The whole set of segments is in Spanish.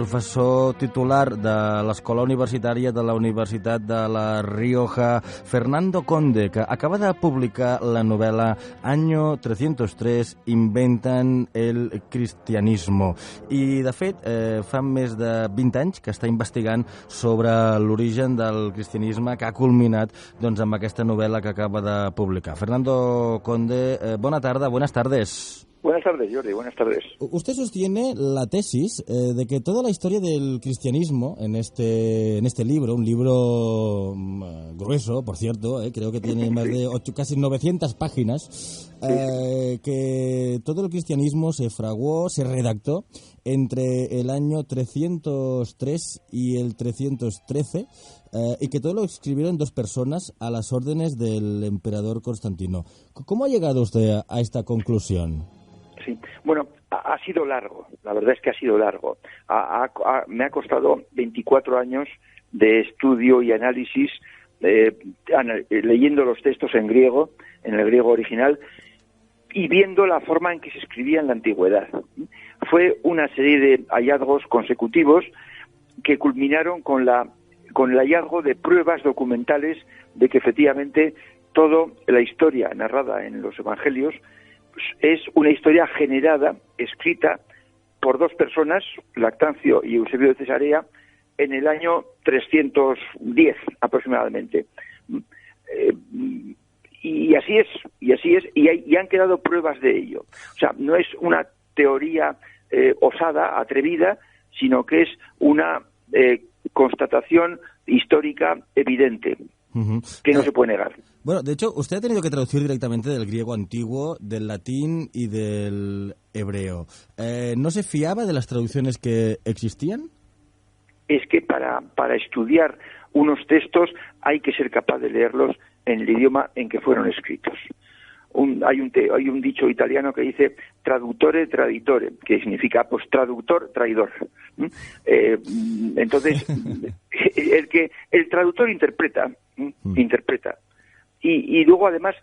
professor titular de l'Escola Universitària de la Universitat de La Rioja, Fernando Conde, que acaba de publicar la novel·la Año 303, Inventan el Cristianismo. I, de fet, fa més de 20 anys que està investigant sobre l'origen del cristianisme, que ha culminat amb aquesta novel·la que acaba de publicar. Fernando Conde, buenas tardes. Buenas tardes, Jordi, buenas tardes. Usted sostiene la tesis de que toda la historia del cristianismo en este libro, un libro grueso, por cierto, creo que tiene más de casi 900 páginas, que todo el cristianismo se fraguó, se redactó entre el año 303 y el 313, y que todo lo escribieron dos personas a las órdenes del emperador Constantino. ¿Cómo ha llegado usted a esta conclusión? Sí, bueno, ha sido largo, la verdad es que ha sido largo. Me ha costado 24 años de estudio y análisis, leyendo los textos en griego, en el griego original, y viendo la forma en que se escribía en la antigüedad. Fue una serie de hallazgos consecutivos que culminaron con el hallazgo de pruebas documentales de que efectivamente toda la historia narrada en los evangelios es una historia generada, escrita por dos personas, Lactancio y Eusebio de Cesarea, en el año 310 aproximadamente. Y así es, y han quedado pruebas de ello. O sea, no es una teoría osada, atrevida, sino que es una constatación histórica evidente, que no se puede negar. Bueno, de hecho, usted ha tenido que traducir directamente del griego antiguo, del latín y del hebreo. ¿No se fiaba de las traducciones que existían? Es que para estudiar unos textos hay que ser capaz de leerlos en el idioma en que fueron escritos. Hay un dicho italiano que dice traduttore traditore, que significa pues traductor traidor. Entonces el traductor interpreta. Y luego además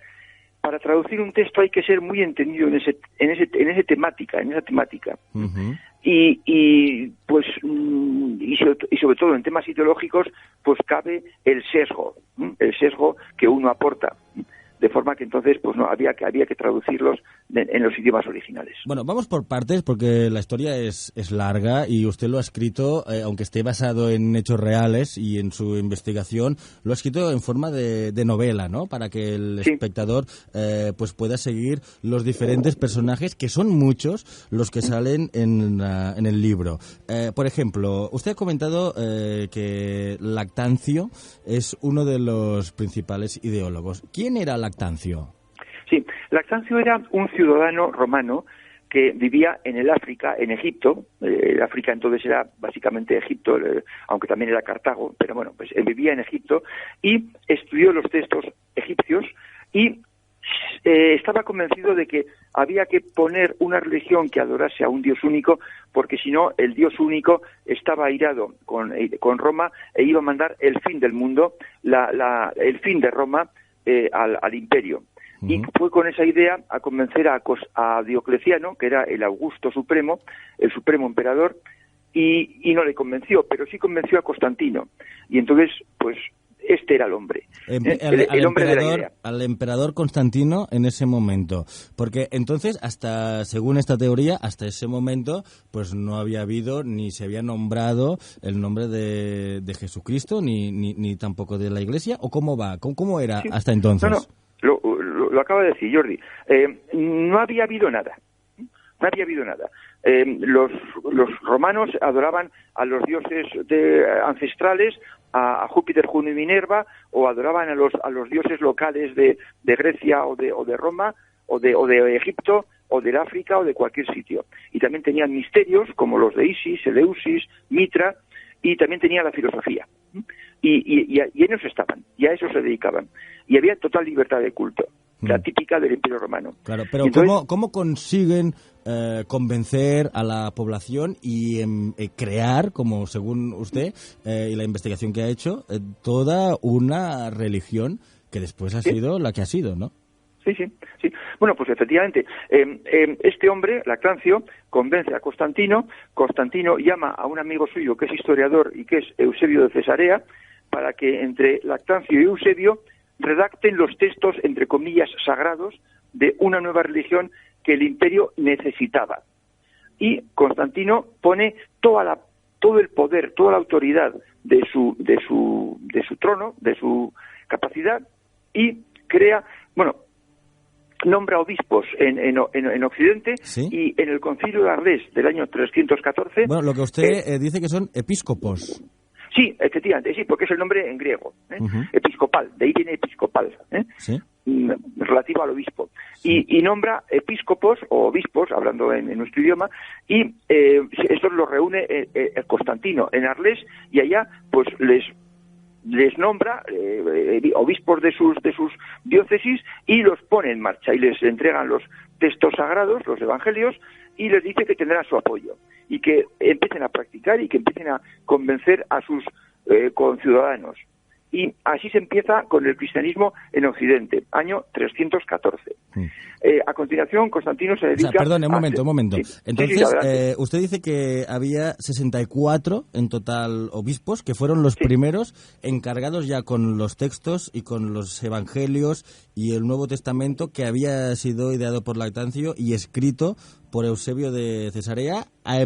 para traducir un texto hay que ser muy entendido en esa temática. Y sobre todo en temas ideológicos pues cabe el sesgo que uno aporta, de forma que entonces pues no había que traducirlos en los idiomas originales. Bueno, vamos por partes porque la historia es larga y usted lo ha escrito, aunque esté basado en hechos reales y en su investigación, lo ha escrito en forma de novela, ¿no? Para que el espectador pues pueda seguir los diferentes personajes, que son muchos los que salen en el libro. Por ejemplo, usted ha comentado que Lactancio es uno de los principales ideólogos. ¿Quién era Lactancio? Sí, Lactancio era un ciudadano romano que vivía en el África, en Egipto. El África entonces era básicamente Egipto, aunque también era Cartago, pero bueno, pues él vivía en Egipto y estudió los textos egipcios y estaba convencido de que había que poner una religión que adorase a un Dios único, porque si no, el Dios único estaba airado con Roma e iba a mandar el fin del mundo, el fin de Roma al imperio. Y fue con esa idea a convencer a Diocleciano, que era el Augusto Supremo, el Supremo Emperador, y no le convenció, pero sí convenció a Constantino. Y entonces, pues, este era el hombre. El hombre de la idea. Al emperador Constantino en ese momento. Porque entonces, según esta teoría, hasta ese momento, pues no había habido ni se había nombrado el nombre de Jesucristo, ni tampoco de la Iglesia. ¿O cómo va? ¿Cómo era hasta entonces? No. Lo acaba de decir Jordi. No había habido nada. Los romanos adoraban a los dioses ancestrales, a Júpiter, Juno y Minerva, o adoraban a los dioses locales de Grecia o de Roma o de Egipto o del África o de cualquier sitio. Y también tenían misterios como los de Isis, Eleusis, Mitra, y también tenía la filosofía. Y en eso estaban, y a eso se dedicaban. Y había total libertad de culto, la típica del Imperio Romano. Claro, pero entonces, ¿cómo consiguen convencer a la población y crear, como según usted y la investigación que ha hecho, toda una religión que después ha sido la que ha sido, ¿no? Sí, sí, sí. Bueno, pues efectivamente, este hombre, Lactancio, convence a Constantino. Constantino llama a un amigo suyo que es historiador y que es Eusebio de Cesarea, para que entre Lactancio y Eusebio redacten los textos, entre comillas, sagrados de una nueva religión que el imperio necesitaba. Y Constantino pone todo el poder, toda la autoridad de su trono, de su capacidad, y crea, nombra obispos en Occidente, ¿sí? Y en el Concilio de Ardés del año 314... Bueno, lo que usted dice que son episcopos. Sí, efectivamente, sí, porque es el nombre en griego, Uh-huh. episcopal, de ahí viene episcopal, ¿Sí? Relativo al obispo. Y nombra episcopos o obispos, hablando en nuestro idioma, y estos los reúne Constantino en Arles, y allá pues les nombra obispos de sus diócesis y los pone en marcha y les entregan los textos sagrados, los evangelios, y les dice que tendrán su apoyo y que empiecen a practicar y que empiecen a convencer a sus conciudadanos. Y así se empieza con el cristianismo en Occidente, año 314. A continuación, Constantino se dedica... perdón, un momento. Sí, entonces, usted dice que había 64 en total obispos, que fueron los primeros encargados ya con los textos y con los evangelios y el Nuevo Testamento, que había sido ideado por Lactancio y escrito por Eusebio de Cesarea a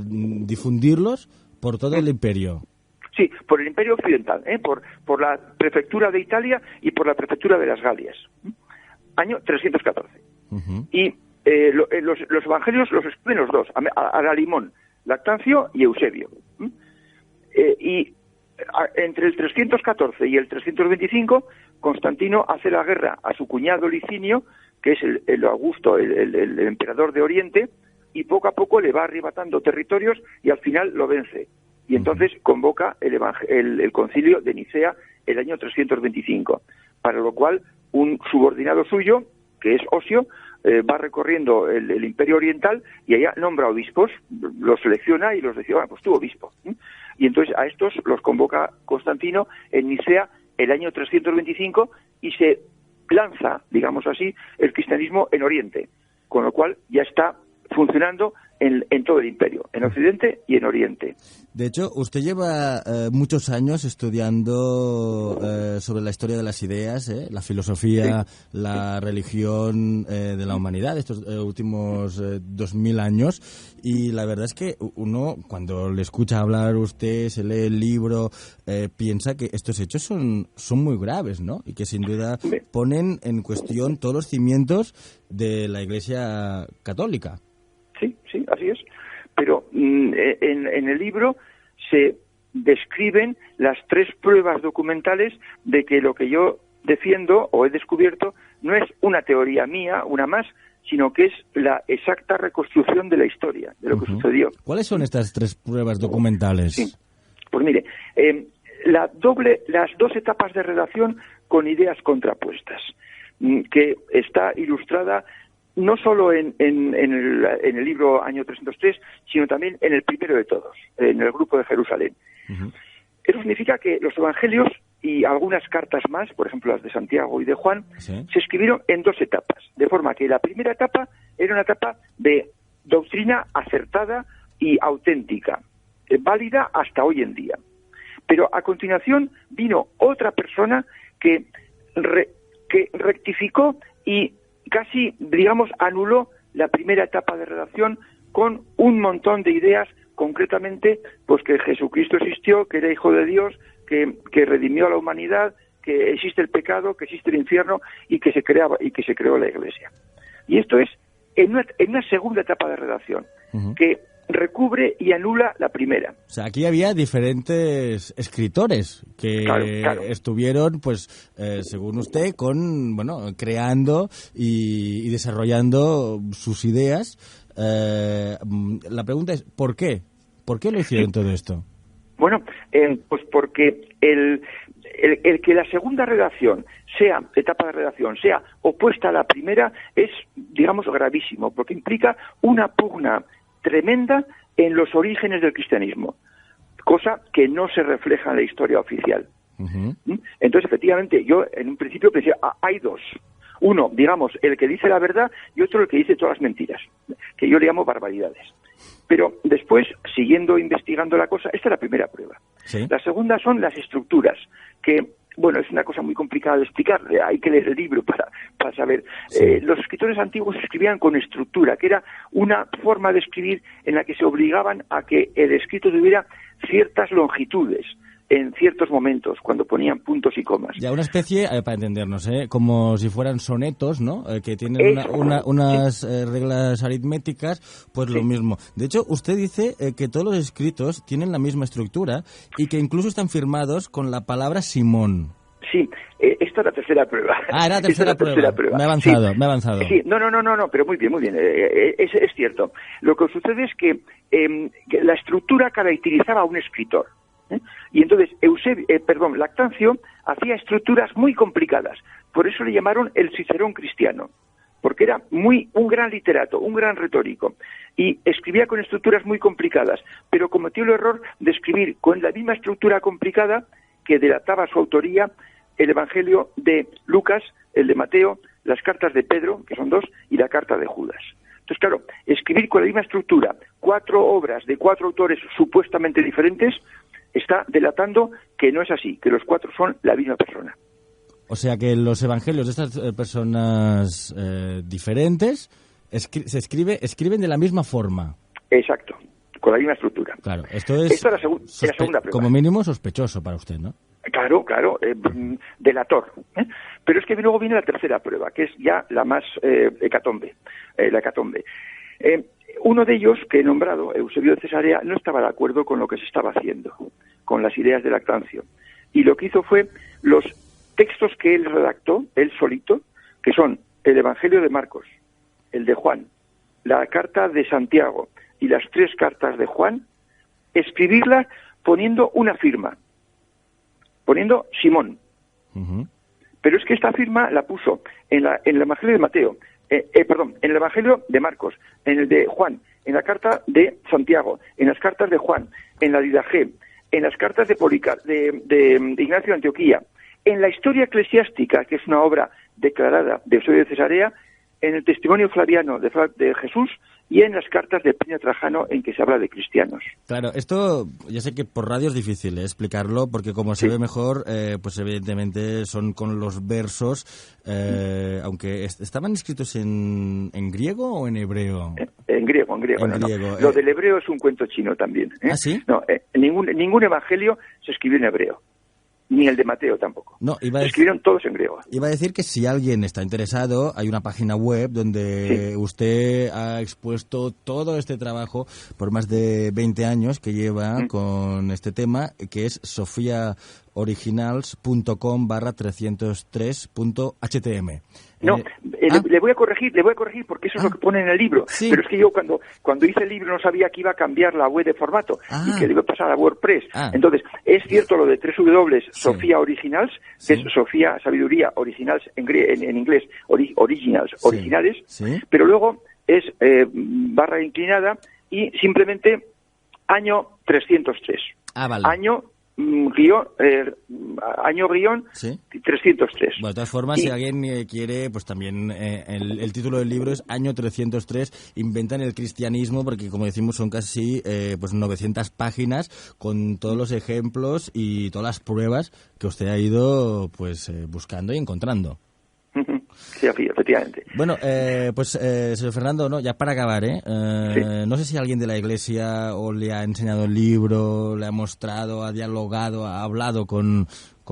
difundirlos por todo el imperio. Sí, por el Imperio Occidental, por la prefectura de Italia y por la prefectura de las Galias. Año 314. Uh-huh. Y los evangelios los escriben los dos, Aralimón, Lactancio y Eusebio. Entre el 314 y el 325, Constantino hace la guerra a su cuñado Licinio, que es el Augusto, el emperador de Oriente, y poco a poco le va arrebatando territorios y al final lo vence. Y entonces convoca el concilio de Nicea el año 325, para lo cual un subordinado suyo, que es Osio, va recorriendo el Imperio Oriental y allá nombra obispos, los selecciona y los dice, pues tú obispo. Y entonces a estos los convoca Constantino en Nicea el año 325 y se lanza, digamos así, el cristianismo en Oriente, con lo cual ya está funcionando en todo el imperio, en Occidente y en Oriente. De hecho, usted lleva muchos años estudiando sobre la historia de las ideas, la filosofía, sí, la religión de la humanidad, estos últimos 2000 años, y la verdad es que uno, cuando le escucha hablar a usted, se lee el libro, piensa que estos hechos son muy graves, ¿no? Y que sin duda ponen en cuestión todos los cimientos de la Iglesia católica. Sí, así es. Pero en el libro se describen las 3 pruebas documentales de que lo que yo defiendo o he descubierto no es una teoría mía, una más, sino que es la exacta reconstrucción de la historia, de lo que sucedió. ¿Cuáles son estas 3 pruebas documentales? Sí. Pues mire, las 2 etapas de redacción con ideas contrapuestas, que está ilustrada no solo en el libro año 303, sino también en el primero de todos, en el grupo de Jerusalén. Uh-huh. Eso significa que los evangelios y algunas cartas más, por ejemplo las de Santiago y de Juan, ¿sí?, se escribieron en 2 etapas, de forma que la primera etapa era una etapa de doctrina acertada y auténtica, válida hasta hoy en día. Pero a continuación vino otra persona que rectificó y casi, digamos, anuló la primera etapa de redacción con un montón de ideas, concretamente, pues que Jesucristo existió, que era Hijo de Dios, que redimió a la humanidad, que existe el pecado, que existe el infierno y que se creó la Iglesia. Y esto es en una segunda etapa de redacción, que recubre y anula la primera. O sea, aquí había diferentes escritores que claro. estuvieron, pues, según usted, creando y desarrollando sus ideas. La pregunta es, ¿por qué? ¿Por qué lo hicieron todo esto? Bueno, pues porque el que la segunda etapa de redacción, sea opuesta a la primera, es, digamos, gravísimo, porque implica una pugna tremenda en los orígenes del cristianismo, cosa que no se refleja en la historia oficial. Entonces, efectivamente, yo en un principio pensé, hay dos. Uno, digamos, el que dice la verdad y otro el que dice todas las mentiras, que yo le llamo barbaridades. Pero después, siguiendo investigando la cosa, esta es la primera prueba. ¿Sí? La segunda son las estructuras, que, bueno, es una cosa muy complicada de explicar, hay que leer el libro para saber. Sí. Los escritores antiguos escribían con estructura, que era una forma de escribir en la que se obligaban a que el escrito tuviera ciertas longitudes en ciertos momentos, cuando ponían puntos y comas. Ya, una especie, para entendernos, como si fueran sonetos, ¿no? Que tienen unas reglas aritméticas, pues lo mismo. De hecho, usted dice que todos los escritos tienen la misma estructura y que incluso están firmados con la palabra Simón. Sí, esta es la tercera prueba. Era la tercera prueba. Me he avanzado. Sí, no, pero muy bien. Es cierto. Lo que sucede es que la estructura caracterizaba a un escritor. Y entonces Lactancio hacía estructuras muy complicadas, por eso le llamaron el Cicerón cristiano, porque era un gran literato, un gran retórico, y escribía con estructuras muy complicadas, pero cometió el error de escribir con la misma estructura complicada que delataba su autoría el Evangelio de Lucas, el de Mateo, las cartas de Pedro, que son 2, y la carta de Judas. Entonces, claro, escribir con la misma estructura 4 obras de 4 autores supuestamente diferentes está delatando que no es así, que los 4 son la misma persona. O sea que los evangelios de estas personas diferentes escriben de la misma forma. Exacto, con la misma estructura. Claro, esto es Esta es la segunda prueba. Como mínimo sospechoso para usted, ¿no? Claro, delator. Pero es que luego viene la tercera prueba, que es ya la más hecatombe. Uno de ellos, que he nombrado, Eusebio de Cesarea, no estaba de acuerdo con lo que se estaba haciendo, con las ideas de Lactancio. Y lo que hizo fue los textos que él redactó, él solito, que son el Evangelio de Marcos, el de Juan, la carta de Santiago y las 3 cartas de Juan, escribirlas poniendo una firma, poniendo Simón. Pero es que esta firma la puso en el Evangelio de Mateo, en el Evangelio de Marcos, en el de Juan, en la carta de Santiago, en las cartas de Juan, en la Didaché, en las cartas de Ignacio de Antioquía, en la Historia Eclesiástica, que es una obra declarada de Eusebio de Cesarea, en el Testimonio Flaviano de Jesús y en las cartas de Plinio Trajano, en que se habla de cristianos. Claro, esto ya sé que por radio es difícil explicarlo, porque como se ve mejor, pues evidentemente son con los versos, aunque ¿estaban escritos en griego o en hebreo? En griego. No. Lo del hebreo es un cuento chino también. ¿Ah, sí? No, ningún evangelio se escribió en hebreo. Ni el de Mateo tampoco. No, se escribieron todos en griego. Iba a decir que si alguien está interesado, hay una página web donde usted ha expuesto todo este trabajo por más de 20 años que lleva con este tema, que es sofiaoriginals.com/303.htm. No, le voy a corregir porque eso es lo que pone en el libro. Sí. Pero es que yo cuando hice el libro no sabía que iba a cambiar la web de formato y que le iba a pasar a WordPress. Entonces, es cierto lo de Sofía Originals, que es Sofía Sabiduría Originals en inglés, Originals, originales, pero luego es barra inclinada y simplemente año 303. Vale. Año guión 303. Bueno, de todas formas, si alguien quiere, pues también el título del libro es Año 303, inventan el cristianismo, porque como decimos son casi pues 900 páginas con todos los ejemplos y todas las pruebas que usted ha ido pues buscando y encontrando. Sí, efectivamente. Bueno, pues señor Fernando, no, ya para acabar, no sé si alguien de la Iglesia o le ha enseñado el libro, le ha mostrado, ha dialogado, ha hablado con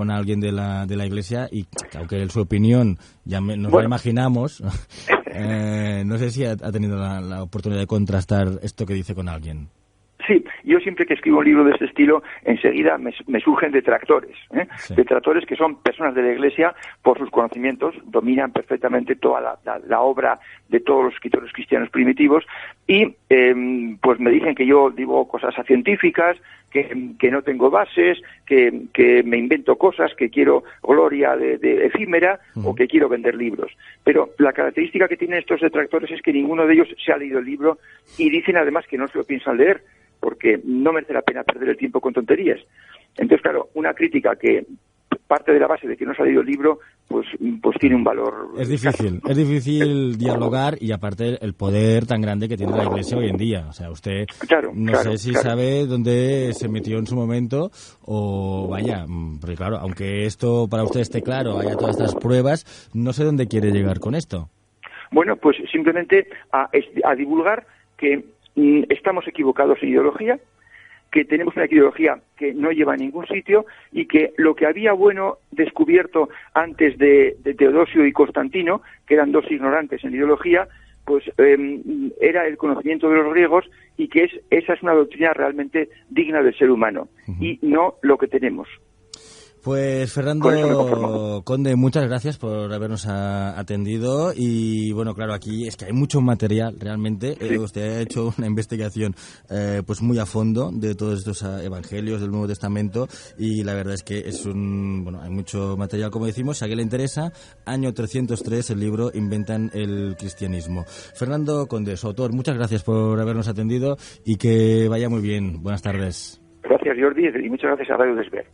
alguien de la Iglesia y aunque en su opinión ya nos lo imaginamos, no sé si ha tenido la oportunidad de contrastar esto que dice con alguien. Sí, yo siempre que escribo un libro de este estilo, enseguida me surgen detractores, detractores que son personas de la Iglesia por sus conocimientos, dominan perfectamente toda la obra de todos los escritores cristianos primitivos y pues me dicen que yo digo cosas científicas, que no tengo bases, que me invento cosas, que quiero gloria de efímera o que quiero vender libros. Pero la característica que tienen estos detractores es que ninguno de ellos se ha leído el libro y dicen además que no se lo piensan leer, porque no merece la pena perder el tiempo con tonterías. Entonces, claro, una crítica que parte de la base de que no se ha leído el libro, pues tiene un valor. Es difícil dialogar, y aparte el poder tan grande que tiene la Iglesia hoy en día. O sea, usted no sé si sabe dónde se metió en su momento, o vaya, porque claro, aunque esto para usted esté claro, haya todas estas pruebas, no sé dónde quiere llegar con esto. Bueno, pues simplemente a divulgar que estamos equivocados en ideología, que tenemos una ideología que no lleva a ningún sitio, y que lo que había bueno descubierto antes de Teodosio y Constantino, que eran dos ignorantes en ideología, pues era el conocimiento de los griegos, y que esa es una doctrina realmente digna del ser humano, y no lo que tenemos. Pues Fernando Conde, muchas gracias por habernos atendido, y bueno, claro, aquí es que hay mucho material realmente. Sí. Usted ha hecho una investigación pues muy a fondo de todos estos evangelios del Nuevo Testamento, y la verdad es que hay mucho material, como decimos. Si a alguien le interesa, año 303, el libro Inventan el cristianismo. Fernando Conde, su autor, muchas gracias por habernos atendido, y que vaya muy bien. Buenas tardes. Gracias, Jordi, y muchas gracias a Radio Desver.